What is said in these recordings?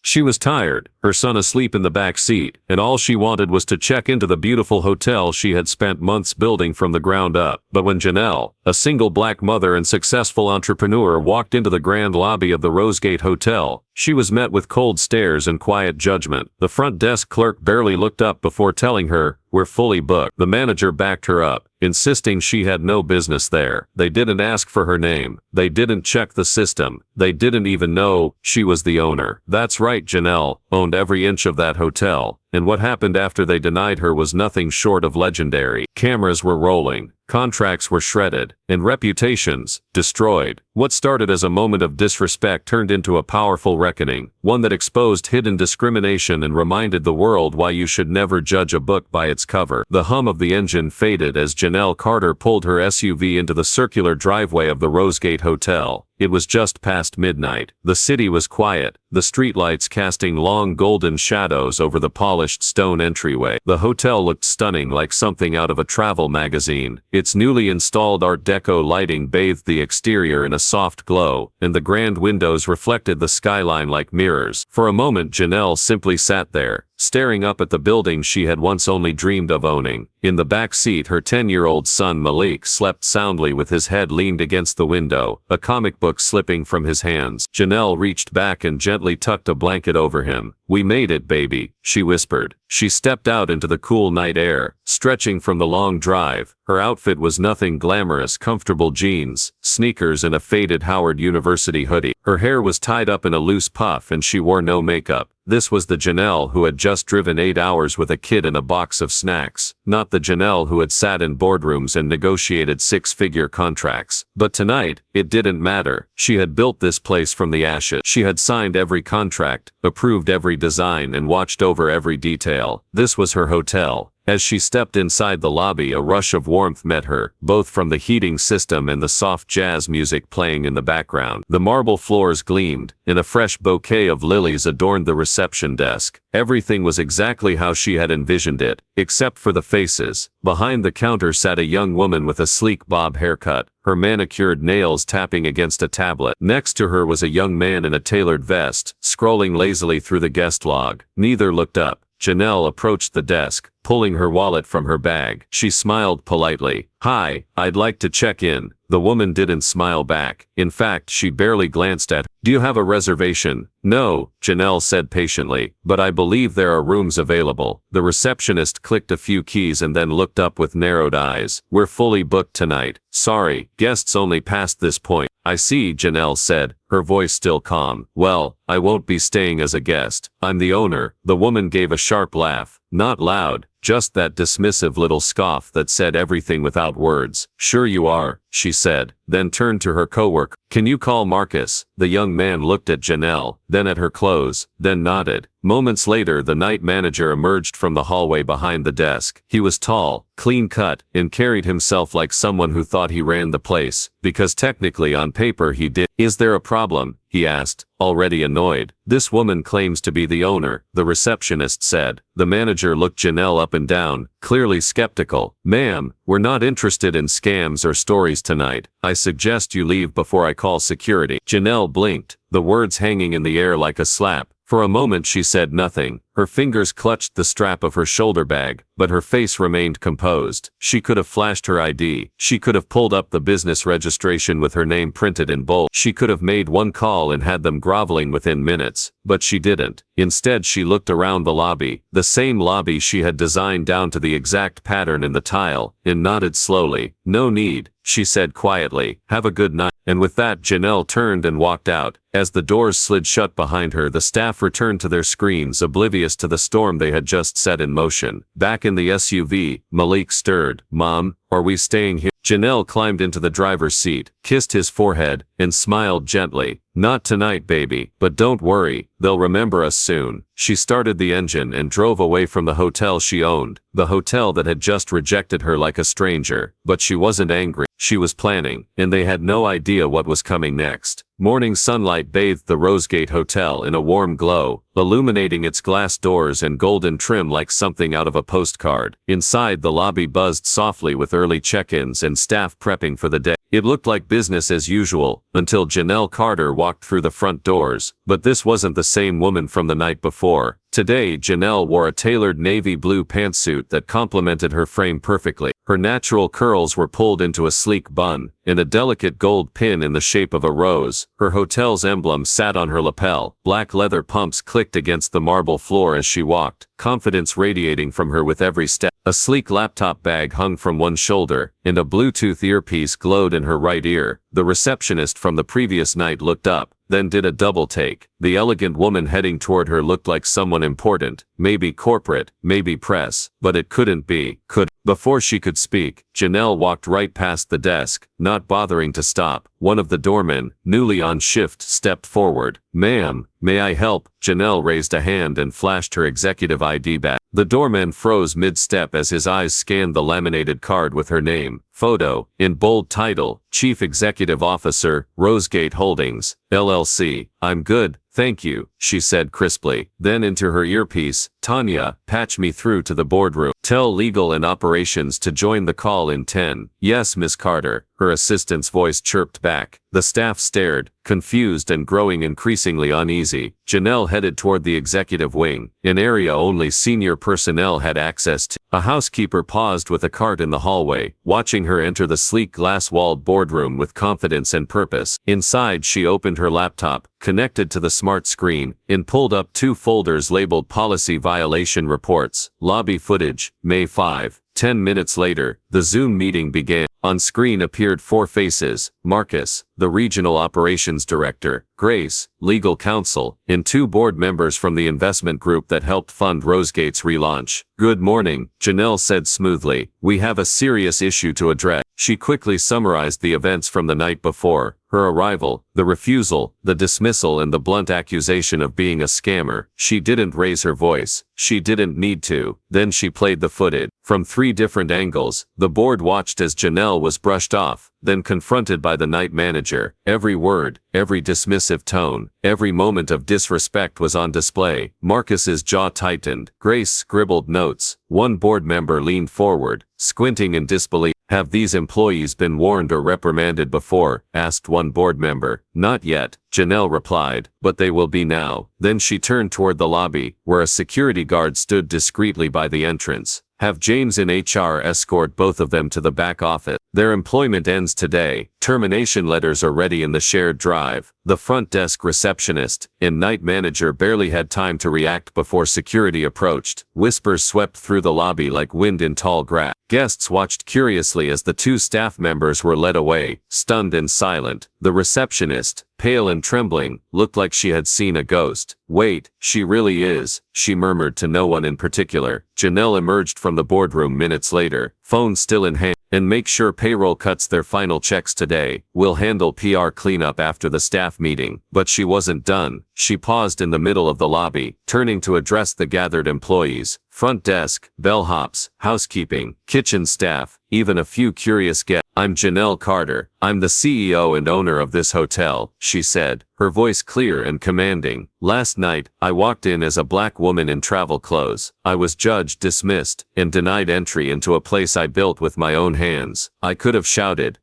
She was tired, her son asleep in the back seat, and all she wanted was to check into the beautiful hotel she had spent months building from the ground up. But when Janelle, a single black mother and successful entrepreneur, walked into the grand lobby of the Rosegate Hotel, she was met with cold stares and quiet judgment. The front desk clerk barely looked up before telling her, "We're fully booked." The manager backed her up, insisting she had no business there. They didn't ask for her name. They didn't check the system. They didn't even know she was the owner. That's right, Janelle owned every inch of that hotel, and what happened after they denied her was nothing short of legendary. Cameras were rolling, contracts were shredded, and reputations destroyed. What started as a moment of disrespect turned into a powerful reckoning, one that exposed hidden discrimination and reminded the world why you should never judge a book by its cover. The hum of the engine faded as Janelle Carter pulled her SUV into the circular driveway of the Rosegate Hotel. It was just past midnight. The city was quiet, the streetlights casting long golden shadows over the polished stone entryway. The hotel looked stunning, like something out of a travel magazine. Its newly installed Art Deco lighting bathed the exterior in a soft glow, and the grand windows reflected the skyline like mirrors. For a moment Janelle simply sat there, staring up at the building she had once only dreamed of owning. In the back seat, her 10-year-old son Malik slept soundly with his head leaned against the window, a comic book slipping from his hands. Janelle reached back and gently tucked a blanket over him. "We made it, baby," she whispered. She stepped out into the cool night air, stretching from the long drive. Her outfit was nothing glamorous: comfortable jeans, sneakers, and a faded Howard University hoodie. Her hair was tied up in a loose puff and she wore no makeup. This was the Janelle who had just driven 8 hours with a kid and a box of snacks, not the Janelle who had sat in boardrooms and negotiated six-figure contracts. But tonight, it didn't matter. She had built this place from the ashes. She had signed every contract, approved every design, and watched over every detail. This was her hotel. As she stepped inside the lobby, a rush of warmth met her, both from the heating system and the soft jazz music playing in the background. The marble floors gleamed, and a fresh bouquet of lilies adorned the reception desk. Everything was exactly how she had envisioned it, except for the faces. Behind the counter sat a young woman with a sleek bob haircut, her manicured nails tapping against a tablet. Next to her was a young man in a tailored vest, scrolling lazily through the guest log. Neither looked up. Janelle approached the desk, pulling her wallet from her bag. She smiled politely. "Hi, I'd like to check in." The woman didn't smile back. In fact, she barely glanced at her. "Do you have a reservation?" "No," Janelle said patiently, "but I believe there are rooms available." The receptionist clicked a few keys and then looked up with narrowed eyes. "We're fully booked tonight. Sorry, guests only past this point." "I see," Janelle said, her voice still calm. "Well, I won't be staying as a guest. I'm the owner." The woman gave a sharp laugh, not loud, just that dismissive little scoff that said everything without words. "Sure you are," she said, then turned to her coworker. "Can you call Marcus?" The young man looked at Janelle, then at her clothes, then nodded. Moments later, the night manager emerged from the hallway behind the desk. He was tall, clean-cut, and carried himself like someone who thought he ran the place, because technically on paper he did. "Is there a problem?" he asked, already annoyed. "This woman claims to be the owner," the receptionist said. The manager looked Janelle up and down, clearly skeptical. "Ma'am, we're not interested in scams or stories tonight. I suggest you leave before I call security." Janelle blinked, the words hanging in the air like a slap. For a moment she said nothing. Her fingers clutched the strap of her shoulder bag, but her face remained composed. She could have flashed her ID. She could have pulled up the business registration with her name printed in bold. She could have made one call and had them groveling within minutes, but she didn't. Instead, she looked around the lobby, the same lobby she had designed down to the exact pattern in the tile, and nodded slowly. "No need," she said quietly. "Have a good night." And with that, Janelle turned and walked out. As the doors slid shut behind her, the staff returned to their screens, oblivious to the storm they had just set in motion. Back in the SUV, Malik stirred. "Mom, are we staying here?" Janelle climbed into the driver's seat, kissed his forehead, and smiled gently. "Not tonight, baby, but don't worry, they'll remember us soon." She started the engine and drove away from the hotel she owned, the hotel that had just rejected her like a stranger. But she wasn't angry. she was planning, and they had no idea what was coming next. Morning sunlight bathed the Rosegate Hotel in a warm glow, illuminating its glass doors and golden trim like something out of a postcard. Inside, the lobby buzzed softly with early check-ins and staff prepping for the day. It looked like business as usual, until Janelle Carter walked through the front doors. But this wasn't the same woman from the night before. Today, Janelle wore a tailored navy blue pantsuit that complemented her frame perfectly. Her natural curls were pulled into a sleek bun, and a delicate gold pin in the shape of a rose. Her hotel's emblem sat on her lapel. Black leather pumps clicked against the marble floor as she walked, confidence radiating from her with every step. A sleek laptop bag hung from one shoulder, and a Bluetooth earpiece glowed in her right ear. The receptionist from the previous night looked up, then did a double take. The elegant woman heading toward her looked like someone important, maybe corporate, maybe press, but it couldn't be. Before she could speak, Janelle walked right past the desk, not bothering to stop. One of the doormen, newly on shift, stepped forward. "Ma'am, may I help?" Janelle raised a hand and flashed her executive ID badge. The doorman froze mid-step as his eyes scanned the laminated card with her name, photo, in bold title, Chief Executive Officer, Rosegate Holdings, LLC. "I'm good, thank you," she said crisply. Then into her earpiece, "Tanya, patch me through to the boardroom. Tell legal and operations to join the call in 10. "Yes, Miss Carter," her assistant's voice chirped back. The staff stared, confused and growing increasingly uneasy. Janelle headed toward the executive wing, an area only senior personnel had access to. A housekeeper paused with a cart in the hallway, watching her enter the sleek glass-walled boardroom with confidence and purpose. Inside, she opened her laptop, connected to the smart screen, and pulled up 2 folders labeled Policy Violation Reports, Lobby Footage, May 5. 10 minutes later, the Zoom meeting began. On screen appeared 4 faces: Marcus, the Regional Operations Director, Grace, Legal Counsel, and 2 board members from the investment group that helped fund Rosegate's relaunch. "Good morning," Janelle said smoothly. "We have a serious issue to address." She quickly summarized the events from the night before: her arrival, the refusal, the dismissal and the blunt accusation of being a scammer. She didn't raise her voice. She didn't need to. Then she played the footage. From 3 different angles, the board watched as Janelle was brushed off, then confronted by the night manager. Every word, every dismissive tone, every moment of disrespect was on display. Marcus's jaw tightened. Grace scribbled notes. One board member leaned forward, squinting in disbelief. "Have these employees been warned or reprimanded before?" asked one board member. "Not yet," Janelle replied, "but they will be now." Then she turned toward the lobby, where a security guard stood discreetly by the entrance. "Have James in HR escort both of them to the back office. Their employment ends today. Termination letters are ready in the shared drive." The front desk receptionist and night manager barely had time to react before security approached. Whispers swept through the lobby like wind in tall grass. Guests watched curiously as the 2 staff members were led away, stunned and silent. The receptionist, pale and trembling, looked like she had seen a ghost. "Wait, she really is," she murmured to no one in particular. Janelle emerged from the boardroom minutes later, phone still in hand. "And make sure payroll cuts their final checks today. We'll handle PR cleanup after the staff meeting." But she wasn't done. She paused in the middle of the lobby, turning to address the gathered employees. Front desk, bellhops, housekeeping, kitchen staff, even a few curious guests. "I'm Janelle Carter. I'm the CEO and owner of this hotel," she said, her voice clear and commanding. "Last night, I walked in as a black woman in travel clothes. I was judged, dismissed, and denied entry into a place I built with my own hands. I could have shouted.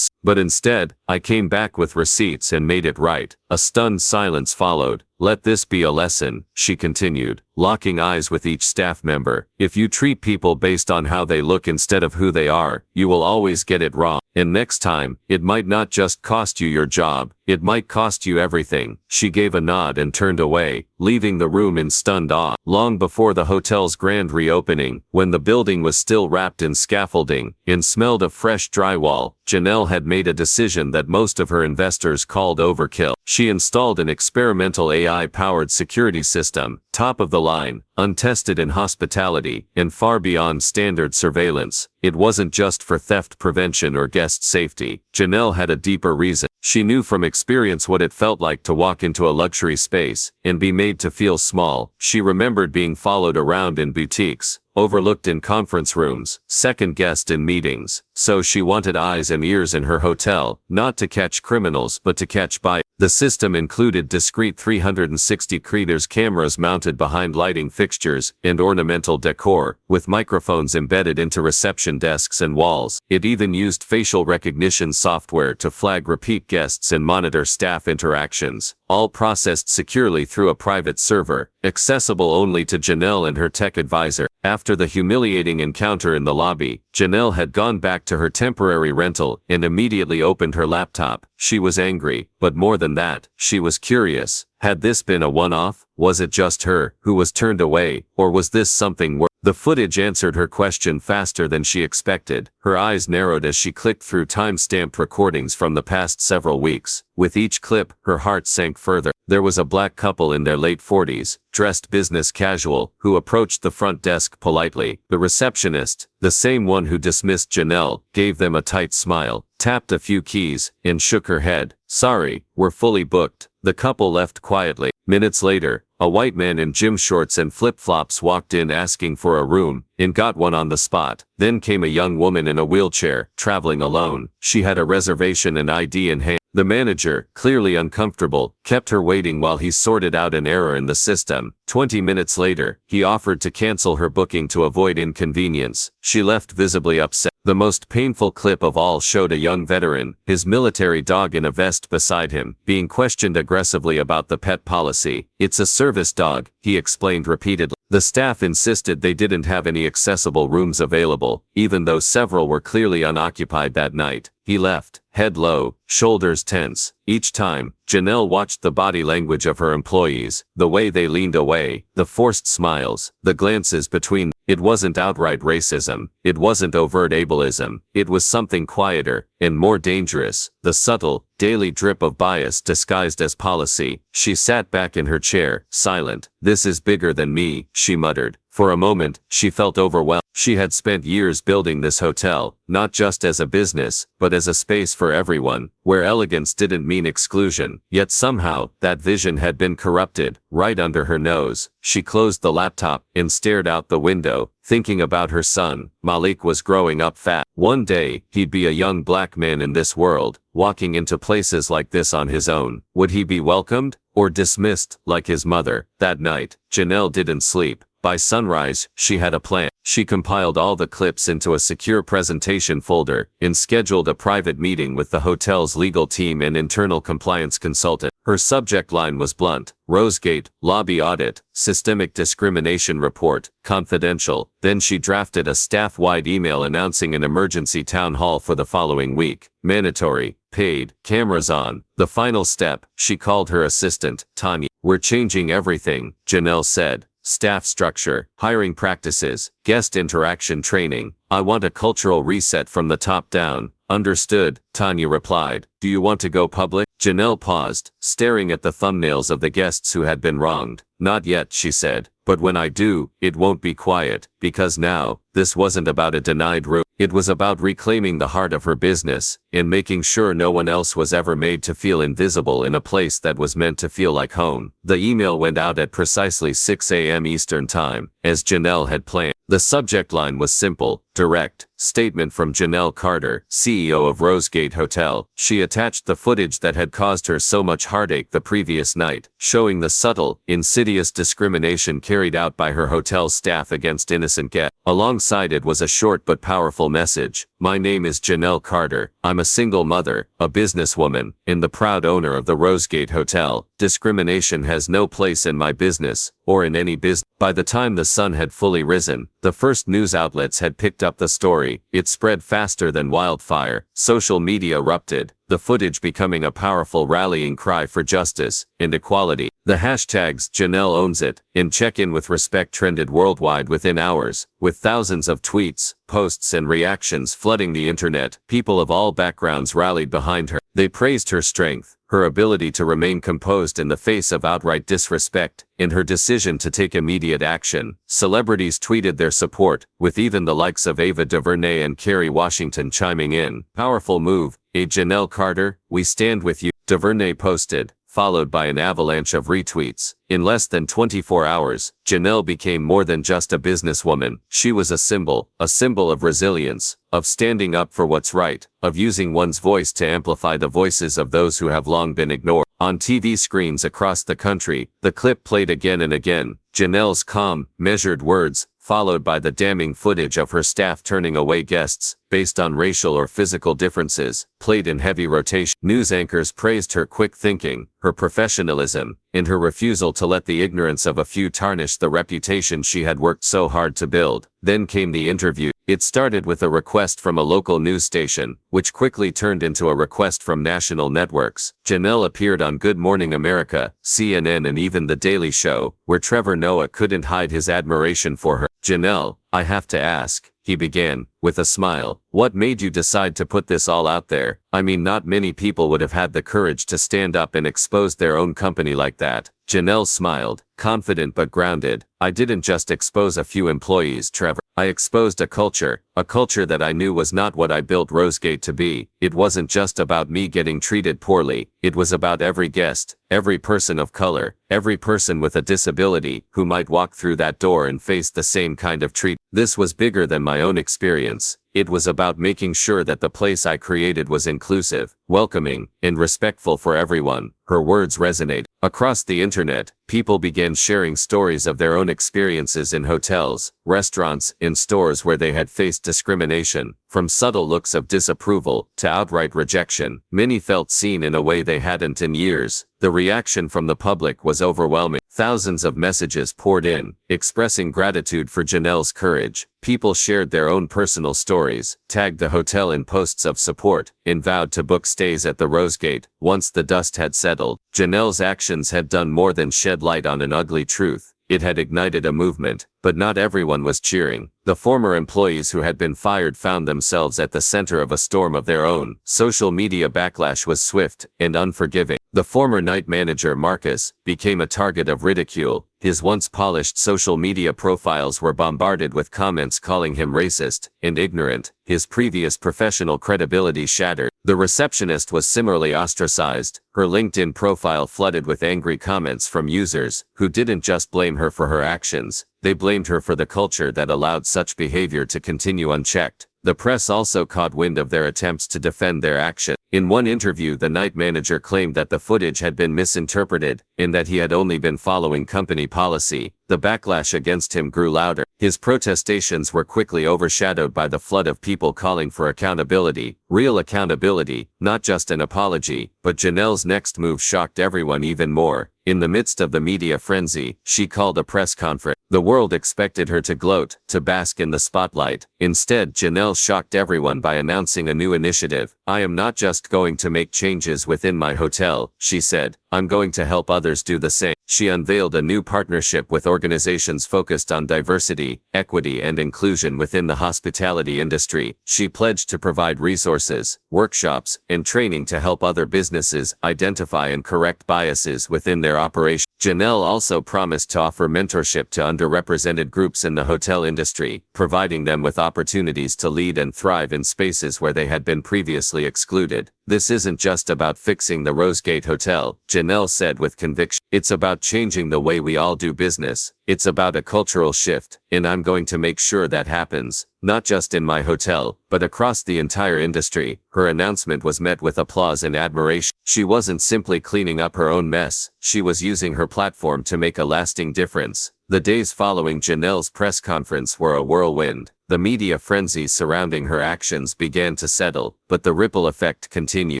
But instead, I came back with receipts and made it right." A stunned silence followed. "Let this be a lesson," she continued, locking eyes with each staff member. "If you treat people based on how they look instead of who they are, you will always get it wrong. And next time, it might not just cost you your job, it might cost you everything." She gave a nod and turned away, leaving the room in stunned awe. Long before the hotel's grand reopening, when the building was still wrapped in scaffolding and smelled of fresh drywall, Janelle had made a decision that most of her investors called overkill. She installed an experimental AI-powered security system, top of the line, untested in hospitality, and far beyond standard surveillance. It wasn't just for theft prevention or guest safety. Janelle had a deeper reason. She knew from experience what it felt like to walk into a luxury space and be made to feel small. She remembered being followed around in boutiques, overlooked in conference rooms, second-guessed in meetings. So she wanted eyes and ears in her hotel, not to catch criminals but to catch bias. The system included discrete 360 degrees cameras mounted behind lighting fixtures and ornamental decor, with microphones embedded into reception desks and walls. It even used facial recognition software to flag repeat guests and monitor staff interactions, all processed securely through a private server, accessible only to Janelle and her tech advisor. After the humiliating encounter in the lobby, Janelle had gone back to her temporary rental and immediately opened her laptop. She was angry, but more than that, she was curious. Had this been a one-off? Was it just her who was turned away, or was this something worse? The footage answered her question faster than she expected. Her eyes narrowed as she clicked through time-stamped recordings from the past several weeks. With each clip, her heart sank further. There was a black couple in their late 40s, dressed business casual, who approached the front desk politely. The receptionist, the same one who dismissed Janelle, gave them a tight smile, tapped a few keys, and shook her head. "Sorry, we're fully booked." The couple left quietly. Minutes later, a white man in gym shorts and flip-flops walked in asking for a room, and got one on the spot. Then came a young woman in a wheelchair, traveling alone. She had a reservation and ID in hand. The manager, clearly uncomfortable, kept her waiting while he sorted out an error in the system. 20 minutes later, he offered to cancel her booking to avoid inconvenience. She left visibly upset. The most painful clip of all showed a young veteran, his military dog in a vest beside him, being questioned aggressively about the pet policy. "It's a service dog," he explained repeatedly. The staff insisted they didn't have any accessible rooms available, even though several were clearly unoccupied that night. He left, head low, shoulders tense. Each time, Janelle watched the body language of her employees, the way they leaned away, the forced smiles, the glances between them. It wasn't outright racism. It wasn't overt ableism. It was something quieter and more dangerous, the subtle, daily drip of bias disguised as policy. She sat back in her chair, silent. "This is bigger than me," she muttered. For a moment, she felt overwhelmed. She had spent years building this hotel, not just as a business, but as a space for everyone, where elegance didn't mean exclusion. Yet somehow, that vision had been corrupted, right under her nose. She closed the laptop and stared out the window, thinking about her son. Malik was growing up fast. One day, he'd be a young black man in this world, walking into places like this on his own. Would he be welcomed, or dismissed, like his mother? That night, Janelle didn't sleep. By sunrise, she had a plan. She compiled all the clips into a secure presentation folder and scheduled a private meeting with the hotel's legal team and internal compliance consultant. Her subject line was blunt: Rosegate, lobby audit, systemic discrimination report, confidential. Then she drafted a staff-wide email announcing an emergency town hall for the following week. Mandatory, paid, cameras on. The final step, she called her assistant, Tanya. "We're changing everything," Janelle said. "Staff structure, hiring practices, guest interaction training. I want a cultural reset from the top down." "Understood," Tanya replied. "Do you want to go public?" Janelle paused, staring at the thumbnails of the guests who had been wronged. "Not yet," she said. "But when I do, it won't be quiet." Because now, this wasn't about a denied room. It was about reclaiming the heart of her business, and making sure no one else was ever made to feel invisible in a place that was meant to feel like home. The email went out at precisely 6 a.m. Eastern Time, as Janelle had planned. The subject line was simple, direct: statement from Janelle Carter, CEO of Rosegate Hotel. She attached the footage that had caused her so much heartache the previous night, showing the subtle, insidious discrimination carried out by her hotel staff against innocent guests. Alongside it was a short but powerful message: "My name is Janelle Carter. I'm a single mother, a businesswoman, and the proud owner of the Rosegate Hotel. Discrimination has no place in my business, or in any business." By the time the sun had fully risen, the first news outlets had picked up the story. It spread faster than wildfire. Social media erupted, the footage becoming a powerful rallying cry for justice and equality. The hashtags "Janelle owns it" and "Check in with respect" trended worldwide within hours, with thousands of tweets, posts and reactions flooding the internet. People of all backgrounds rallied behind her. They praised her strength, her ability to remain composed in the face of outright disrespect, and her decision to take immediate action. Celebrities tweeted their support, with even the likes of Ava DuVernay and Kerry Washington chiming in. Powerful move, Janelle Carter, we stand with you, DuVernay posted, followed by an avalanche of retweets. In less than 24 hours, Janelle became more than just a businesswoman. She was a symbol of resilience, of standing up for what's right, of using one's voice to amplify the voices of those who have long been ignored. On TV screens across the country, the clip played again and again, Janelle's calm, measured words, followed by the damning footage of her staff turning away guests, based on racial or physical differences, played in heavy rotation. News anchors praised her quick thinking, her professionalism, and her refusal to let the ignorance of a few tarnish the reputation she had worked so hard to build. Then came the interview. It started with a request from a local news station, which quickly turned into a request from national networks. Janelle appeared on Good Morning America, CNN, and even The Daily Show, where Trevor Noah couldn't hide his admiration for her. Janelle, I have to ask, he began, with a smile, what made you decide to put this all out there? I mean, not many people would have had the courage to stand up and expose their own company like that. Janelle smiled, confident but grounded. I didn't just expose a few employees, Trevor. I exposed a culture that I knew was not what I built Rosegate to be. It wasn't just about me getting treated poorly. It was about every guest, every person of color, every person with a disability who might walk through that door and face the same kind of treatment. This was bigger than my own experience. It was about making sure that the place I created was inclusive, welcoming, and respectful for everyone. Her words resonate. Across the internet, people began sharing stories of their own experiences in hotels, restaurants, and stores where they had faced discrimination, from subtle looks of disapproval to outright rejection. Many felt seen in a way they hadn't in years. The reaction from the public was overwhelming. Thousands of messages poured in, expressing gratitude for Janelle's courage. People shared their own personal stories, tagged the hotel in posts of support, and vowed to book stays at the Rosegate. Once the dust had settled, Janelle's actions had done more than shed light on an ugly truth. It had ignited a movement, but not everyone was cheering. The former employees who had been fired found themselves at the center of a storm of their own. Social media backlash was swift and unforgiving. The former night manager, Marcus, became a target of ridicule. His once polished social media profiles were bombarded with comments calling him racist and ignorant. His previous professional credibility shattered. The receptionist was similarly ostracized, her LinkedIn profile flooded with angry comments from users who didn't just blame her for her actions, they blamed her for the culture that allowed such behavior to continue unchecked. The press also caught wind of their attempts to defend their action. In one interview, the night manager claimed that the footage had been misinterpreted, and that he had only been following company policy. The backlash against him grew louder. His protestations were quickly overshadowed by the flood of people calling for accountability, real accountability, not just an apology. But Janelle's next move shocked everyone even more. In the midst of the media frenzy, she called a press conference. The world expected her to gloat, to bask in the spotlight. Instead, Janelle shocked everyone by announcing a new initiative. I am not just going to make changes within my hotel, she said. I'm going to help others do the same. She unveiled a new partnership with organizations focused on diversity, equity, and inclusion within the hospitality industry. She pledged to provide resources, workshops, and training to help other businesses identify and correct biases within their operation. Janelle also promised to offer mentorship to underrepresented groups in the hotel industry, providing them with opportunities to lead and thrive in spaces where they had been previously excluded. This isn't just about fixing the Rosegate Hotel, Janelle said with conviction. It's about changing the way we all do business. It's about a cultural shift, and I'm going to make sure that happens, not just in my hotel, but across the entire industry. Her announcement was met with applause and admiration. She wasn't simply cleaning up her own mess, she was using her platform to make a lasting difference. The days following Janelle's press conference were a whirlwind. The media frenzy surrounding her actions began to settle, but the ripple effect continued.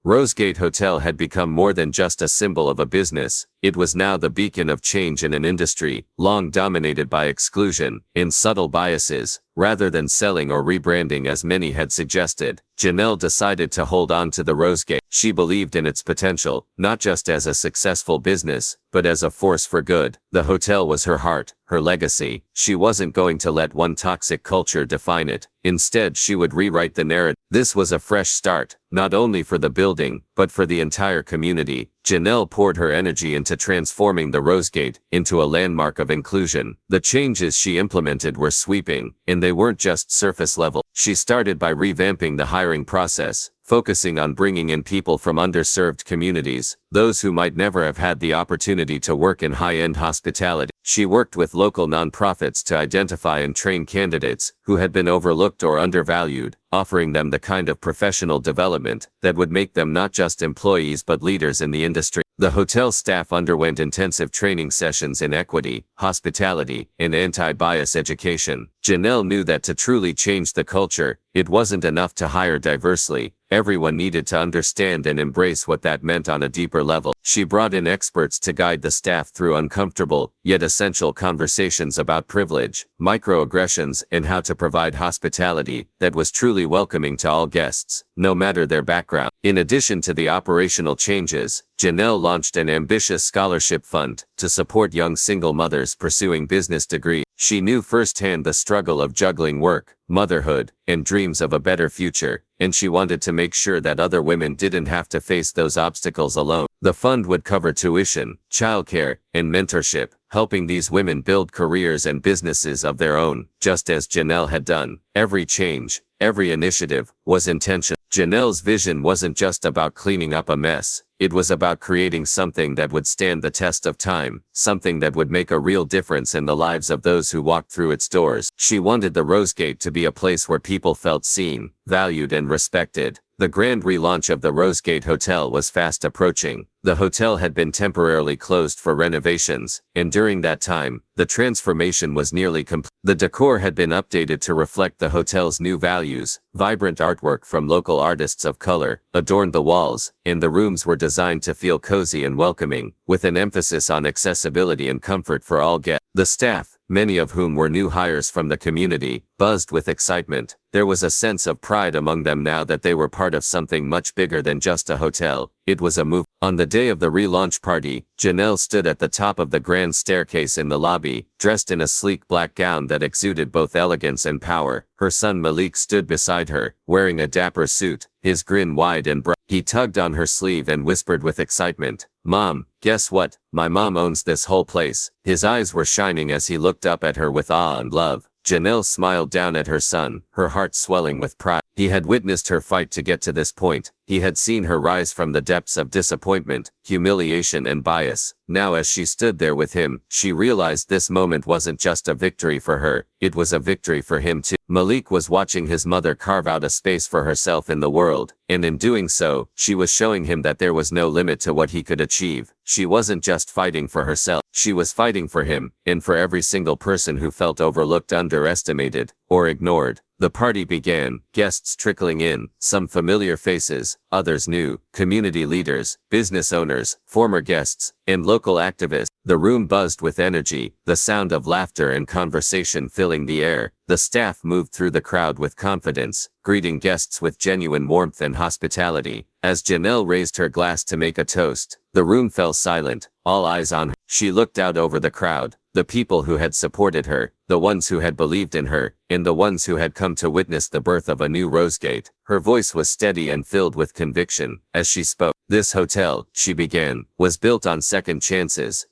Rosegate Hotel had become more than just a symbol of a business. It was now the beacon of change in an industry long dominated by exclusion and subtle biases. Rather than selling or rebranding as many had suggested, Janelle decided to hold on to the Rosegate. She believed in its potential, not just as a successful business, but as a force for good. The hotel was her heart, her legacy. She wasn't going to let one toxic culture define it. Instead, she would rewrite the narrative. This was a fresh start, not only for the building, but for the entire community. Janelle poured her energy into transforming the Rosegate into a landmark of inclusion. The changes she implemented were sweeping, and they weren't just surface level. She started by revamping the hiring process, focusing on bringing in people from underserved communities, those who might never have had the opportunity to work in high-end hospitality. She worked with local nonprofits to identify and train candidates who had been overlooked or undervalued, offering them the kind of professional development that would make them not just employees but leaders in the industry. The hotel staff underwent intensive training sessions in equity, hospitality, and anti-bias education. Janelle knew that to truly change the culture, it wasn't enough to hire diversely. Everyone needed to understand and embrace what that meant on a deeper level. She brought in experts to guide the staff through uncomfortable, yet essential conversations about privilege, microaggressions, and how to provide hospitality that was truly welcoming to all guests, no matter their background. In addition to the operational changes, Janelle launched an ambitious scholarship fund to support young single mothers pursuing business degrees. She knew firsthand the struggle of juggling work, motherhood, and dreams of a better future, and she wanted to make sure that other women didn't have to face those obstacles alone. The fund would cover tuition, childcare, and mentorship, helping these women build careers and businesses of their own, just as Janelle had done. Every change, every initiative, was intentional. Janelle's vision wasn't just about cleaning up a mess. It was about creating something that would stand the test of time, something that would make a real difference in the lives of those who walked through its doors. She wanted the Rosegate to be a place where people felt seen, valued, and respected. The grand relaunch of the Rosegate Hotel was fast approaching. The hotel had been temporarily closed for renovations, and during that time, the transformation was nearly complete. The decor had been updated to reflect the hotel's new values. Vibrant artwork from local artists of color adorned the walls, and the rooms were designed to feel cozy and welcoming, with an emphasis on accessibility and comfort for all guests. The staff, many of whom were new hires from the community, buzzed with excitement. There was a sense of pride among them now that they were part of something much bigger than just a hotel. It was a move. On the day of the relaunch party, Janelle stood at the top of the grand staircase in the lobby, dressed in a sleek black gown that exuded both elegance and power. Her son Malik stood beside her, wearing a dapper suit, his grin wide and bright. He tugged on her sleeve and whispered with excitement, "Mom, guess what? My mom owns this whole place." His eyes were shining as he looked up at her with awe and love. Janelle smiled down at her son, her heart swelling with pride. He had witnessed her fight to get to this point. He had seen her rise from the depths of disappointment, humiliation, and bias. Now as she stood there with him, she realized this moment wasn't just a victory for her, it was a victory for him too. Malik was watching his mother carve out a space for herself in the world, and in doing so, she was showing him that there was no limit to what he could achieve. She wasn't just fighting for herself, she was fighting for him, and for every single person who felt overlooked, underestimated, or ignored. The party began, guests trickling in, some familiar faces, others new, community leaders, business owners, former guests, and local activists. The room buzzed with energy, the sound of laughter and conversation filling the air. The staff moved through the crowd with confidence, greeting guests with genuine warmth and hospitality. As Janelle raised her glass to make a toast, the room fell silent, all eyes on her. She looked out over the crowd, the people who had supported her, the ones who had believed in her, and the ones who had come to witness the birth of a new Rosegate. Her voice was steady and filled with conviction. As she spoke, "This hotel," she began, "was built on second chances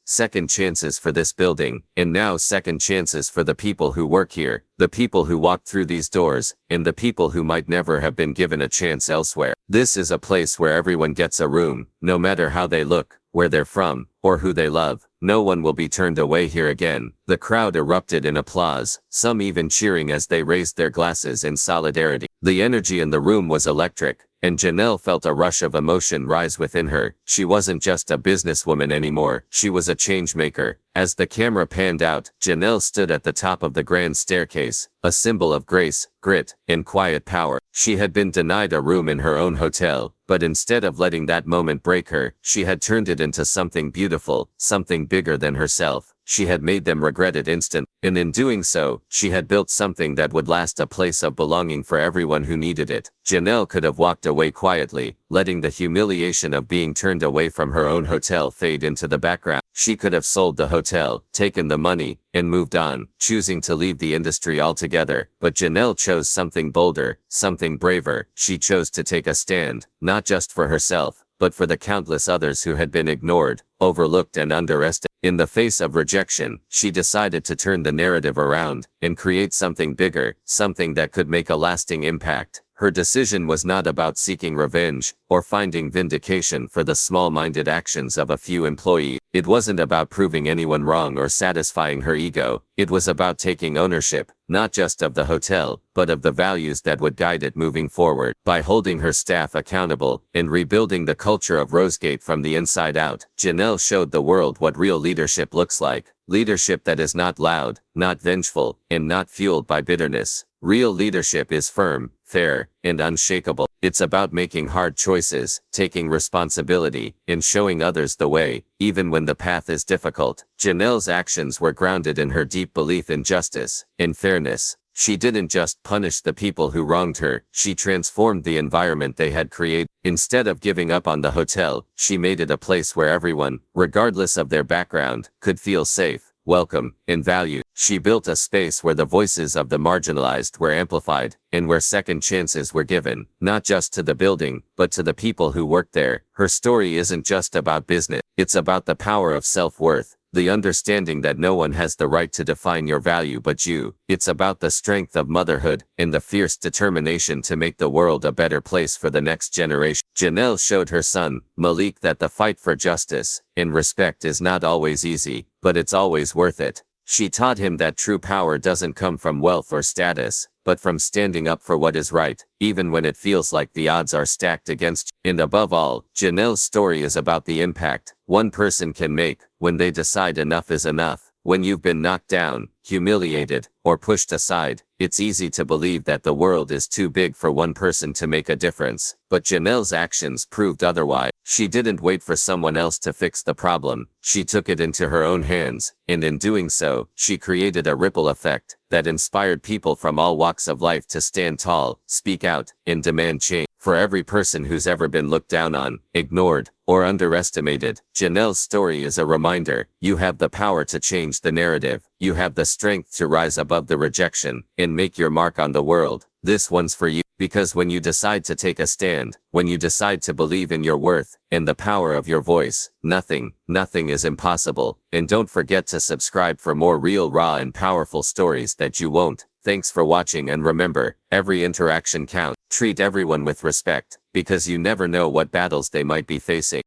for this building, and now second chances for the people who work here, the people who walked through these doors, and the people who might never have been given a chance elsewhere. This is a place where everyone gets a room, no matter how they look, where they're from, or who they love. No one will be turned away here again." The crowd erupted in applause, some even cheering as they raised their glasses in solidarity. The energy in the room was electric, and Janelle felt a rush of emotion rise within her. She wasn't just a businesswoman anymore, she was a change maker. As the camera panned out, Janelle stood at the top of the grand staircase, a symbol of grace, grit, and quiet power. She had been denied a room in her own hotel, but instead of letting that moment break her, she had turned it into something beautiful, something bigger than herself. she had made them regret it instantly. And in doing so, she had built something that would last, a place of belonging for everyone who needed it. Janelle could have walked away quietly, letting the humiliation of being turned away from her own hotel fade into the background. She could have sold the hotel, taken the money, and moved on, choosing to leave the industry altogether. But Janelle chose something bolder, something braver. She chose to take a stand, not just for herself, but for the countless others who had been ignored, overlooked, and underestimated. In the face of rejection, she decided to turn the narrative around and create something bigger, something that could make a lasting impact. Her decision was not about seeking revenge or finding vindication for the small-minded actions of a few employees. It wasn't about proving anyone wrong or satisfying her ego. It was about taking ownership, not just of the hotel, but of the values that would guide it moving forward. By holding her staff accountable and rebuilding the culture of Rosegate from the inside out, Janelle showed the world what real leadership looks like. Leadership that is not loud, not vengeful, and not fueled by bitterness. Real leadership is firm, fair, and unshakable. It's about making hard choices, taking responsibility, and showing others the way, even when the path is difficult. Janelle's actions were grounded in her deep belief in justice and fairness. She didn't just punish the people who wronged her, she transformed the environment they had created. Instead of giving up on the hotel, she made it a place where everyone, regardless of their background, could feel safe, welcome, and valued. She built a space where the voices of the marginalized were amplified, and where second chances were given, not just to the building, but to the people who worked there. Her story isn't just about business, it's about the power of self-worth, the understanding that no one has the right to define your value but you. It's about the strength of motherhood and the fierce determination to make the world a better place for the next generation. Janelle showed her son, Malik, that the fight for justice and respect is not always easy, but it's always worth it. She taught him that true power doesn't come from wealth or status, but from standing up for what is right, even when it feels like the odds are stacked against you. And above all, Janelle's story is about the impact one person can make when they decide enough is enough. When you've been knocked down, humiliated, or pushed aside, it's easy to believe that the world is too big for one person to make a difference. But Janelle's actions proved otherwise. She didn't wait for someone else to fix the problem. She took it into her own hands, and in doing so, she created a ripple effect that inspired people from all walks of life to stand tall, speak out, and demand change. For every person who's ever been looked down on, ignored, or underestimated, Janelle's story is a reminder. You have the power to change the narrative. You have the strength to rise above the rejection and make your mark on the world. This one's for you, because when you decide to take a stand, when you decide to believe in your worth and the power of your voice, nothing is impossible. And don't forget to subscribe for more real, raw, and powerful stories that you won't. Thanks for watching, and remember, every interaction counts. Treat everyone with respect, because you never know what battles they might be facing.